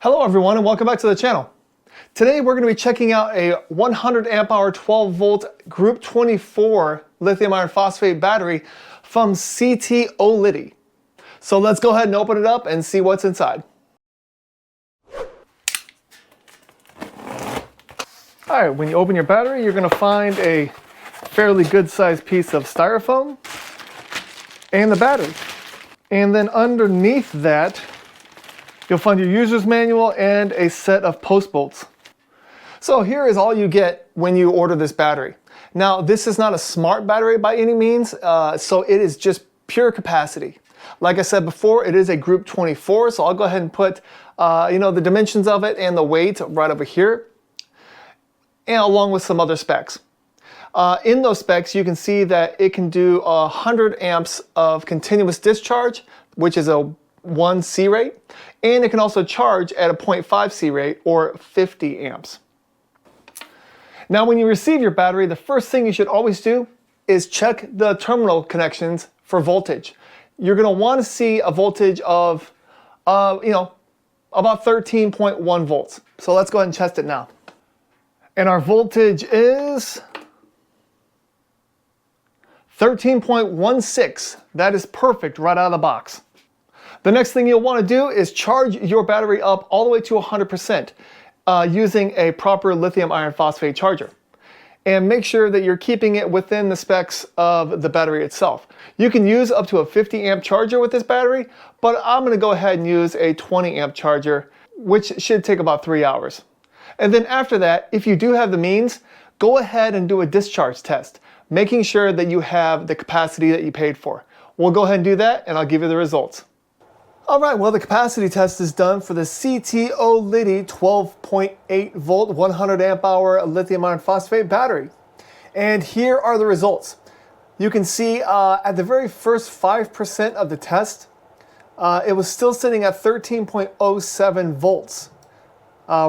Hello everyone and welcome back to the channel. Today we're going to be checking out a 100 amp hour 12 volt group 24 lithium iron phosphate battery from CTOlity. So let's go ahead and open it up and see what's inside. Alright, when you open your battery you're going to find a fairly good sized piece of styrofoam and the battery. And then underneath that you'll find your user's manual and a set of post bolts. So here is all you get when you order this battery. Now this is not a smart battery by any means, so it is just pure capacity. Like I said before, it is a group 24, so I'll go ahead and put the dimensions of it and the weight right over here, and along with some other specs. In those specs you can see that it can do 100 amps of continuous discharge, which is a 1 C rate, and it can also charge at a 0.5 C rate or 50 amps. Now when you receive your battery, the first thing you should always do is check the terminal connections for voltage. You're going to want to see a voltage of about 13.1 volts. So let's go ahead and test it now. And our voltage is 13.16. That is perfect right out of the box. The next thing you'll want to do is charge your battery up all the way to 100% using a proper lithium iron phosphate charger. And make sure that you're keeping it within the specs of the battery itself. You can use up to a 50 amp charger with this battery, but I'm going to go ahead and use a 20 amp charger, which should take about 3 hours. And then after that, if you do have the means, go ahead and do a discharge test, making sure that you have the capacity that you paid for. We'll go ahead and do that and I'll give you the results. Alright, well the capacity test is done for the CTOlity 12.8 volt 100 amp hour lithium iron phosphate battery. And here are the results. You can see at the very first 5% of the test, it was still sitting at 13.07 volts,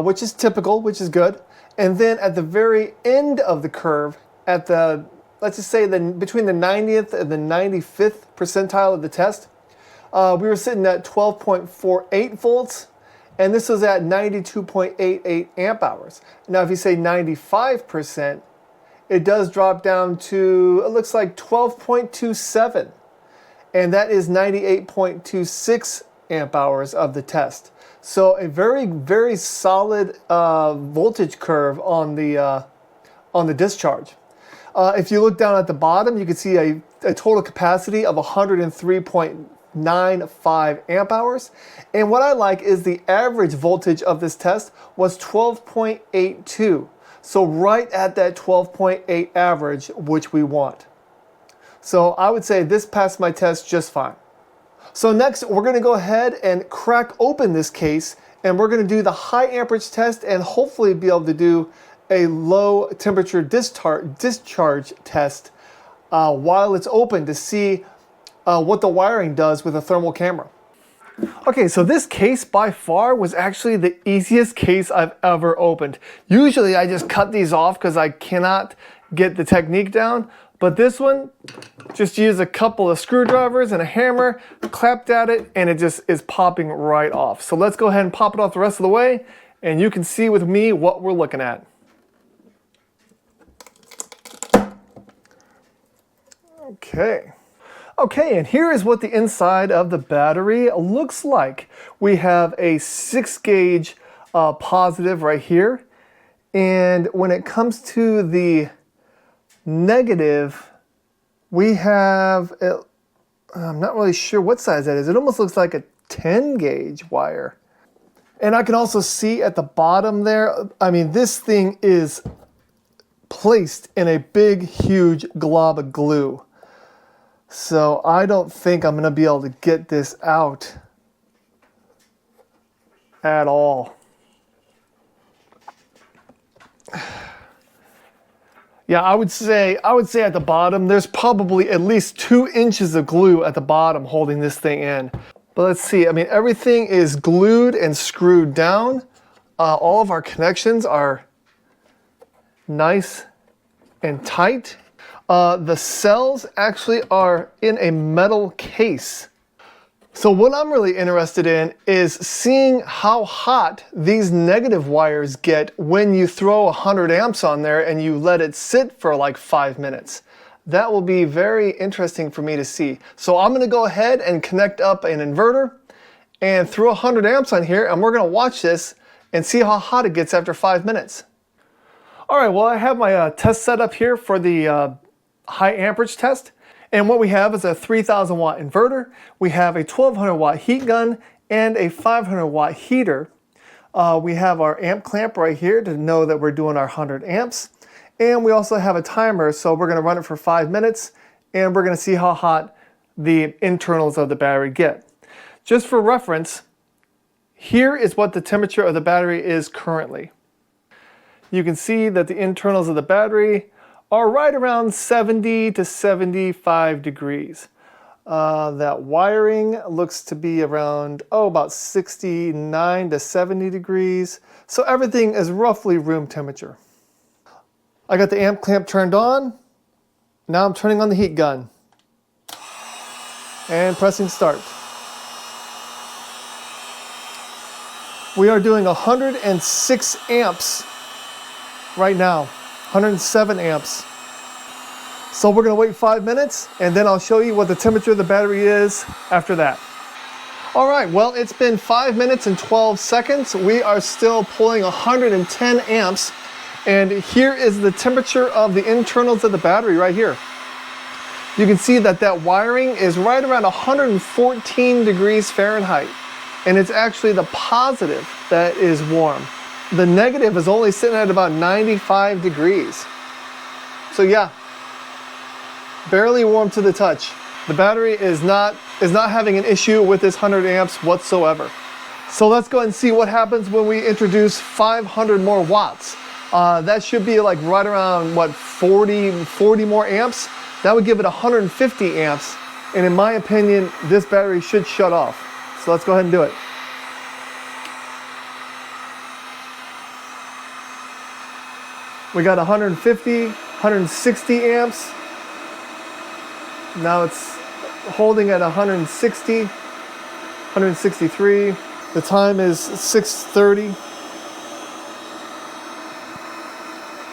which is typical, which is good. And then at the very end of the curve, at the, let's just say between the 90th and the 95th percentile of the test, we were sitting at 12.48 volts, and this was at 92.88 amp hours. Now if you say 95%, it does drop down to, it looks like 12.27, and that is 98.26 amp hours of the test. So a very, very solid voltage curve on the discharge. If you look down at the bottom, you can see a total capacity of 103.95 amp hours. And what I like is the average voltage of this test was 12.82. So right at that 12.8 average, which we want. So I would say this passed my test just fine. So next we're going to go ahead and crack open this case, and we're going to do the high amperage test and hopefully be able to do a low temperature discharge test while it's open to see what the wiring does with a thermal camera. Okay, so this case by far was actually the easiest case I've ever opened. Usually I just cut these off because I cannot get the technique down, but this one, just use a couple of screwdrivers and a hammer, clapped at it, and it just is popping right off. So let's go ahead and pop it off the rest of the way, and you can see with me what we're looking at. Okay, and here is what the inside of the battery looks like. We have a 6 gauge positive right here, and when it comes to the negative, we have, I'm not really sure what size that is. It almost looks like a 10 gauge wire. And I can also see at the bottom there, I mean, this thing is placed in a big, huge glob of glue. So I don't think I'm going to be able to get this out at all. Yeah, I would say at the bottom, there's probably at least 2 inches of glue at the bottom holding this thing in. But let's see, I mean, everything is glued and screwed down. All of our connections are nice and tight. The cells actually are in a metal case. So what I'm really interested in is seeing how hot these negative wires get when you throw 100 amps on there and you let it sit for like 5 minutes. That will be very interesting for me to see. So I'm going to go ahead and connect up an inverter and throw 100 amps on here, and we're going to watch this and see how hot it gets after 5 minutes. All right, well, I have my test set up here for the high amperage test. And what we have is a 3000 watt inverter. We have a 1200 watt heat gun and a 500 watt heater. We have our amp clamp right here to know that we're doing our 100 amps. And we also have a timer, so we're gonna run it for 5 minutes and we're gonna see how hot the internals of the battery get. Just for reference, here is what the temperature of the battery is currently. You can see that the internals of the battery are right around 70 to 75 degrees. That wiring looks to be around, about 69 to 70 degrees. So everything is roughly room temperature. I got the amp clamp turned on. Now I'm turning on the heat gun and pressing start. We are doing 106 amps right now. 107 amps. So we're going to wait 5 minutes and then I'll show you what the temperature of the battery is after that. All right, well, it's been 5 minutes and 12 seconds. We are still pulling 110 amps, and here is the temperature of the internals of the battery right here. You can see that that wiring is right around 114 degrees Fahrenheit, and it's actually the positive that is warm. The negative is only sitting at about 95 degrees. So yeah, barely warm to the touch. The battery is not having an issue with this 100 amps whatsoever. So let's go ahead and see what happens when we introduce 500 more watts. That should be like right around, what, 40 more amps? That would give it 150 amps. And in my opinion, this battery should shut off. So let's go ahead and do it. We got 150, 160 amps. Now it's holding at 160, 163. The time is 6:30.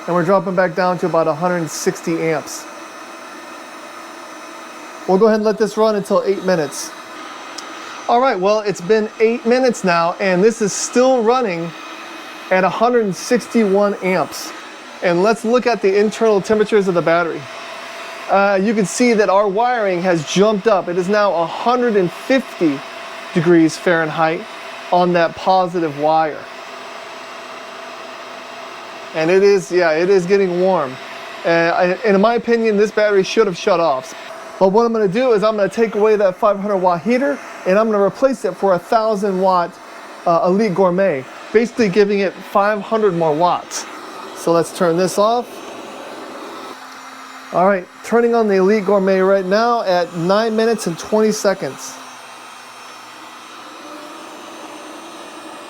And we're dropping back down to about 160 amps. We'll go ahead and let this run until 8 minutes. All right, well, it's been 8 minutes now, and this is still running at 161 amps. And let's look at the internal temperatures of the battery. You can see that our wiring has jumped up. It is now 150 degrees Fahrenheit on that positive wire. And it is getting warm. And in my opinion, this battery should have shut off. But what I'm going to do is I'm going to take away that 500 watt heater and I'm going to replace it for a 1000 watt Elite Gourmet, basically giving it 500 more watts. So let's turn this off. All right, turning on the Elite Gourmet right now at 9 minutes and 20 seconds.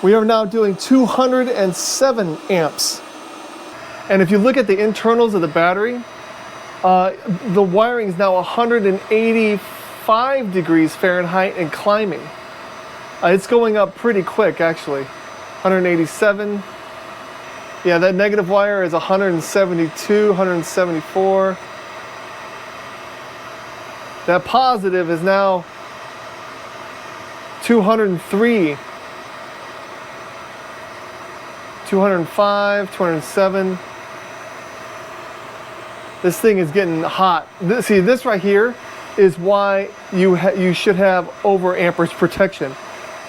We are now doing 207 amps. And if you look at the internals of the battery, the wiring is now 185 degrees Fahrenheit and climbing. It's going up pretty quick, actually. 187. Yeah, that negative wire is 172, 174. That positive is now 203, 205, 207. This thing is getting hot. See, this right here is why you should have over amperage protection.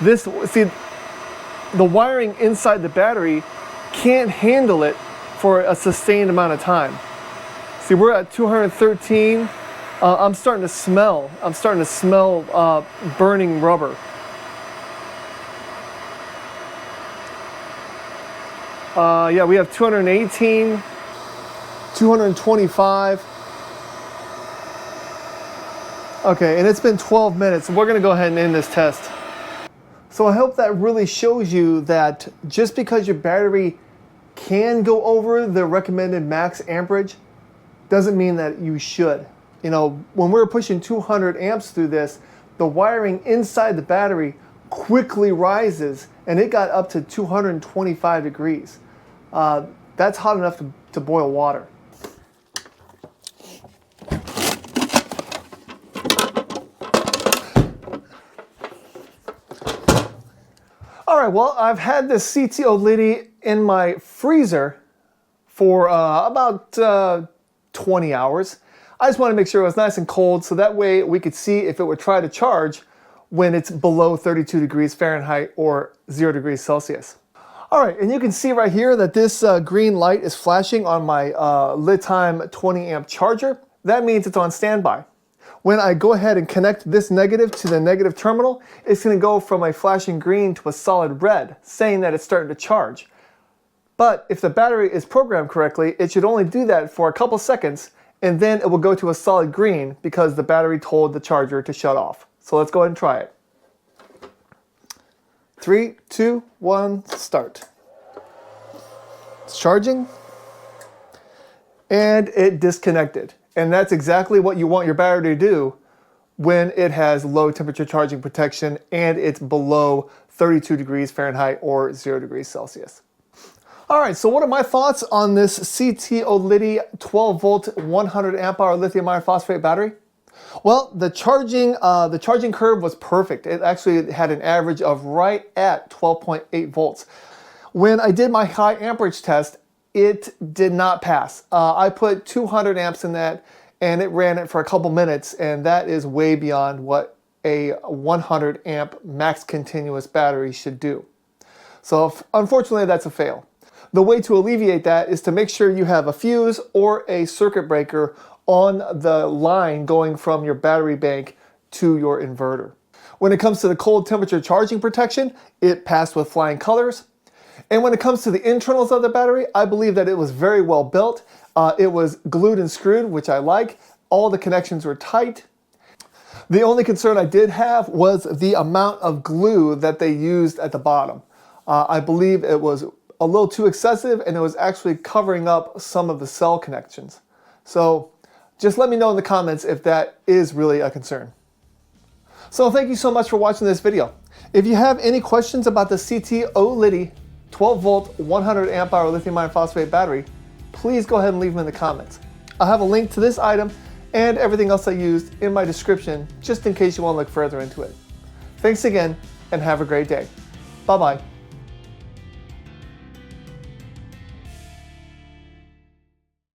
See, the wiring inside the battery can't handle it for a sustained amount of time. See, we're at 213. I'm starting to smell burning rubber. Yeah, we have 218, 225. Okay, and it's been 12 minutes. We're gonna go ahead and end this test. So I hope that really shows you that just because your battery can go over the recommended max amperage doesn't mean that you should. You know, when we're pushing 200 amps through this, the wiring inside the battery quickly rises, and it got up to 225 degrees. That's hot enough to boil water. All right, well, I've had this CTOlity in my freezer for about 20 hours. I just want to make sure it was nice and cold so that way we could see if it would try to charge when it's below 32 degrees Fahrenheit or 0 degrees Celsius. All right, and you can see right here that this green light is flashing on my LiTime 20 amp charger. That means it's on standby. When I go ahead and connect this negative to the negative terminal, it's going to go from a flashing green to a solid red, saying that it's starting to charge. But if the battery is programmed correctly, it should only do that for a couple seconds, and then it will go to a solid green because the battery told the charger to shut off. So let's go ahead and try it. 3, 2, 1, start. It's charging, and it disconnected. And that's exactly what you want your battery to do when it has low temperature charging protection and it's below 32 degrees Fahrenheit or 0 degrees Celsius. All right, so what are my thoughts on this CTOlity 12 volt 100 amp hour lithium iron phosphate battery? Well, the charging curve was perfect. It actually had an average of right at 12.8 volts. When I did my high amperage test, it did not pass. I put 200 amps in that and it ran it for a couple minutes, and that is way beyond what a 100 amp max continuous battery should do. So unfortunately, that's a fail. The way to alleviate that is to make sure you have a fuse or a circuit breaker on the line going from your battery bank to your inverter. When it comes to the cold temperature charging protection, it passed with flying colors. And when it comes to the internals of the battery, I believe that it was very well built. It was glued and screwed, which I like. All the connections were tight. The only concern I did have was the amount of glue that they used at the bottom. I believe it was a little too excessive, and it was actually covering up some of the cell connections. So just let me know in the comments if that is really a concern. So thank you so much for watching this video. If you have any questions about the CTOlity 12 volt 100 amp hour lithium iron phosphate battery, please go ahead and leave them in the comments. I'll have a link to this item and everything else I used in my description just in case you want to look further into it. Thanks again and have a great day. Bye-bye.